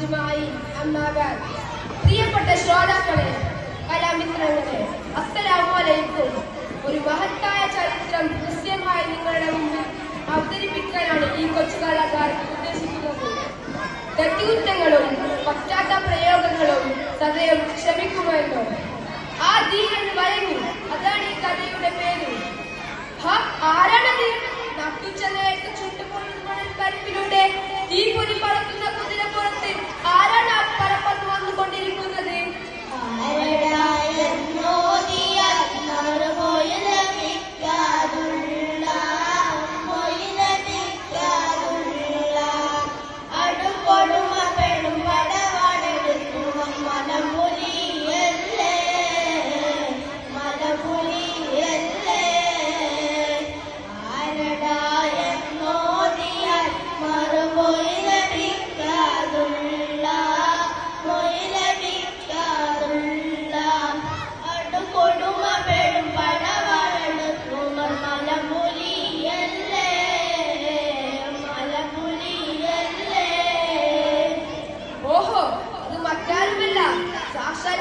അജ്മഈൻ. അമ്മാ ബഅദ്. പ്രിയപ്പെട്ട ശ്രോതാക്കളെ, കലാമിത്രങ്ങളെ, അസ്സലാമു അലൈക്കും. ഒരു മഹത്തായ ചരിത്രം ദൃശ്യമായി നിങ്ങളുടെ മുമ്പിൽ അവതരിപ്പിക്കാനാണ് ഈ കൊച്ചു കലാകാരൻ ഉദ്ദേശിക്കുന്നത്. തെറ്റുകുറ്റങ്ങളും പശ്ചാത്ത പ്രയോഗങ്ങളും സദയം ക്ഷമിക്കുമല്ലോ. ആ ധീരൻ വഴങ്ങി. അതാണ് ഈ കഥയുടെ പേര്. ആരാണത്? നട്ടുച്ചനേക്ക് ചുട്ടുപൊള്ളുന്ന പരിപ്പിലൂടെ തീപ്പൊരി പറക്കുന്ന കുതിരപ്പുറത്ത് ആരാണ് ആ പറപ്പത്ത് വന്നുകൊണ്ടിരിക്കുന്നത്?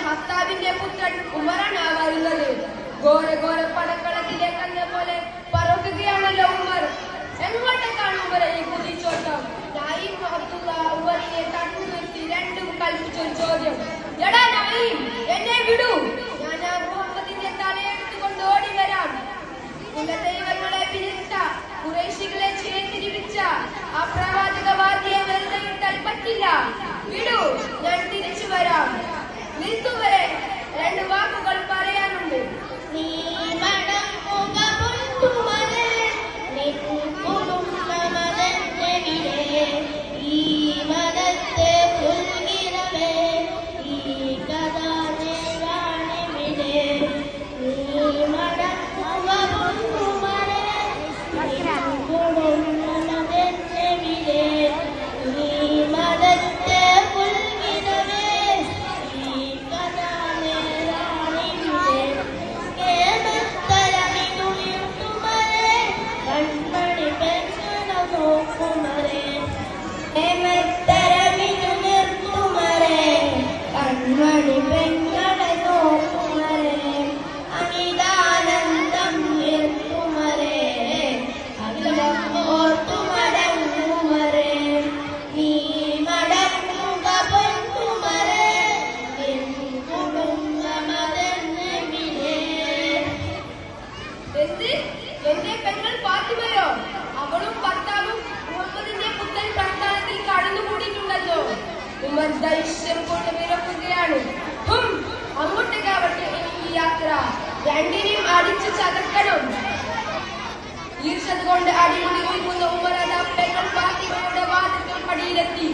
ഹത്താബിന്റെ പുത്രൻ ഉമറാണ് വരുന്നത്. ഘോര ഘോര പടക്കളത്തിലേക്ക് എന്ന പോലെ പറക്കുകയാണല്ലോ ഉമർ. എങ്ങോട്ടേക്കാണ് ഉമറെ ഈ കുതിച്ചോട്ടം? നഈം അബ്ദുള്ള ഉമറിനെ തട്ടു നിർത്തി രണ്ടും കൽപ്പിച്ചൊരു ചോദ്യം. എടാ നഈം, എന്നെ വിടൂ, ഞാൻ ആ മുഹമ്മദിന്റെ തലയെടുത്തുകൊണ്ട് ഓടി വരാം. കുലദൈവങ്ങളെ വിരുദ്ധ ഖുറൈശികളെ ചേർത്തിരിപ്പിച്ച ആ പ്രവാചകവാദിയെ വെറുതെ വിട്ടാൽ പറ്റില്ല. വിടൂ, ഞാൻ തിരിച്ചു വരാം. നിൽക്കുവരെ രണ്ട് വാക്കുകൾ പറയാനുണ്ട്. നീ മടങ്ങുക പൊന്നുമരെ, ഈ മതത്തെ പുൽകിരവേ, ഈ കഥ നേരാണിവിടെ. നീ മടങ്ങുക പൊന്നുമരെ, ഈ മതത്തെ എന്റെ പെങ്ങൾ ഫാത്തിമയോ? അവളും ഭർത്താവും മുഹമ്മദിന്റെ പുത്തൻ പ്രസ്ഥാനത്തിൽ കടന്നുകൂടിയിട്ടുണ്ടല്ലോ. ഉമർ ദേഷ്യം കൊണ്ട് വിറക്കുകയാണ്. അങ്ങോട്ടേക്കാവട്ടെ ഈ യാത്ര. രണ്ടിനെയും അടിച്ചു ചതക്കണം. ഈർഷത് കൊണ്ട് അടിമുടി ഒഴുകുന്ന ഉമർ അതാ പെങ്ങൾ ഫാത്തിമയുടെ വാതിൽക്കൽ പടിയിലെത്തി.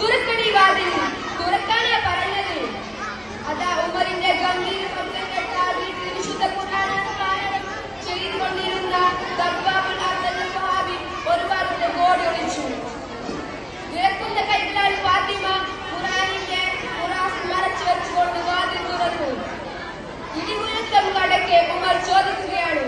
തുറക്കടി വാതിൽ, തുറക്കാനാ പറഞ്ഞത്. അതാ ഉമറിന്റെ ഗംഭീര ശബ്ദം കേട്ട വീട്ടിൽ വിശുദ്ധ ഖുർആൻ ചെയ്തുകൊണ്ടിരുന്ന സ്വഹാബി ഒരു ഭാഗത്ത് ഓടി ഒളിച്ചു. വിറക്കുന്ന കൈകളാൽ ഫാത്തിമ ഖുർആനിന്റെ മറച്ചു വെച്ചുകൊണ്ട് വാതിൽ തുറന്നു. ഇടിമുഴക്കം കടക്കെ ഉമർ ചോദിക്കുകയാണ്,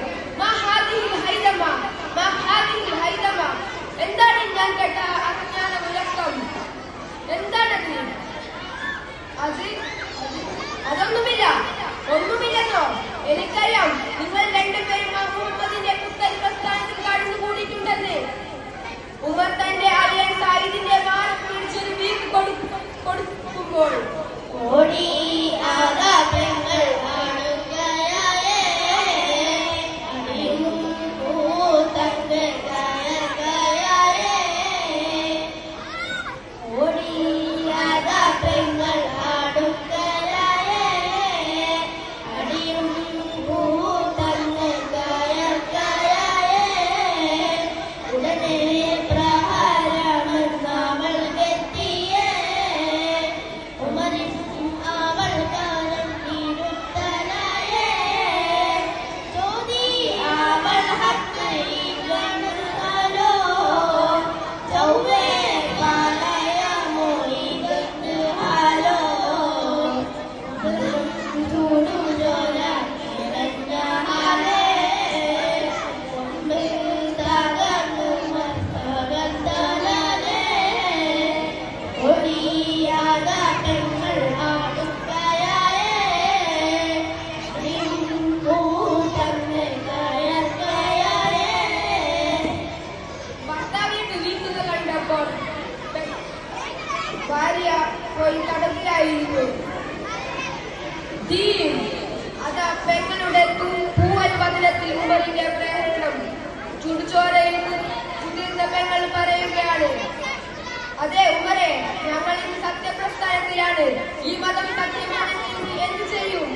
ഞങ്ങൾ ഇന്ന് സത്യപ്രസ്ഥാനത്തിലാണ്. ഈ മതം സത്യമാണെങ്കിൽ എന്ത് ചെയ്യും?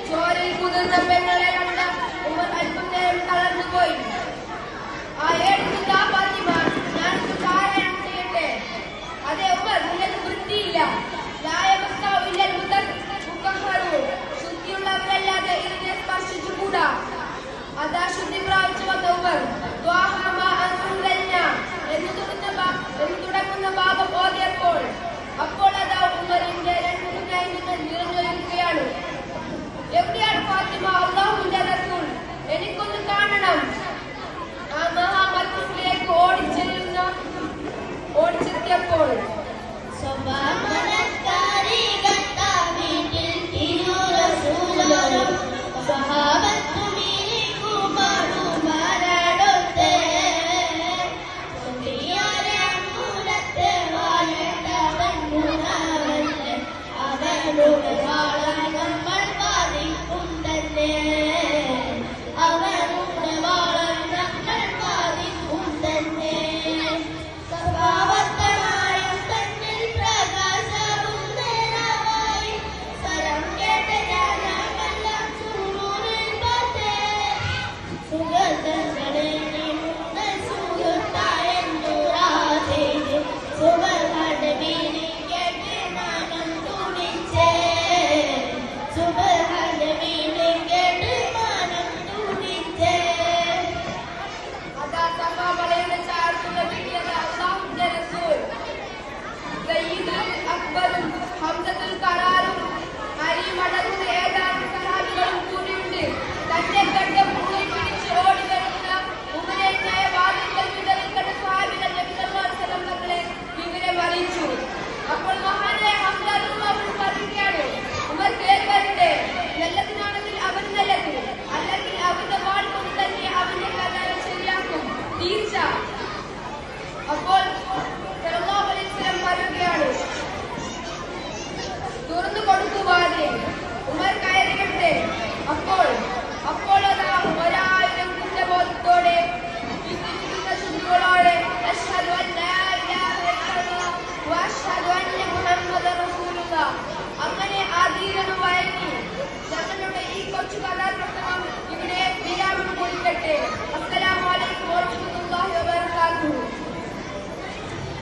ചോരയിൽ കുതിർന്ന പെങ്ങളെ കണ്ട ഉമർ അല്പം നേരം തളർന്നുപോയി. ആ ഏടുത്ത ഫാത്തിമ, ഞാനൊന്ന് പാരായണം ചെയ്യട്ടെ? അതെ ഉമർ, നിങ്ങൾക്ക് വൃത്തിയില്ല. ശുദ്ധിയുള്ളവരല്ലാതെ ഇതിനെ സ്പർശിച്ചുകൂടാ. അതാ ശുദ്ധി പ്രാപിച്ചു വന്ന ഉമർ എന്ന് തുടങ്ങുന്ന ഭാഗം ഓതിയപ്പോൾ അതാ ഉമറിന്റെ രണ്ട് കുഞ്ഞായികൾ നിറഞ്ഞൊരുക്കുകയാണ്. എവിടെയാണ് ഫാത്തിമ? അല്ലാഹുവിന്റെ റസൂൽ, എനിക്കൊന്ന് കാണണം. ആ മഹാമത്സരത്തിലേക്ക് ഓടിച്ചെത്തിയപ്പോൾ Together.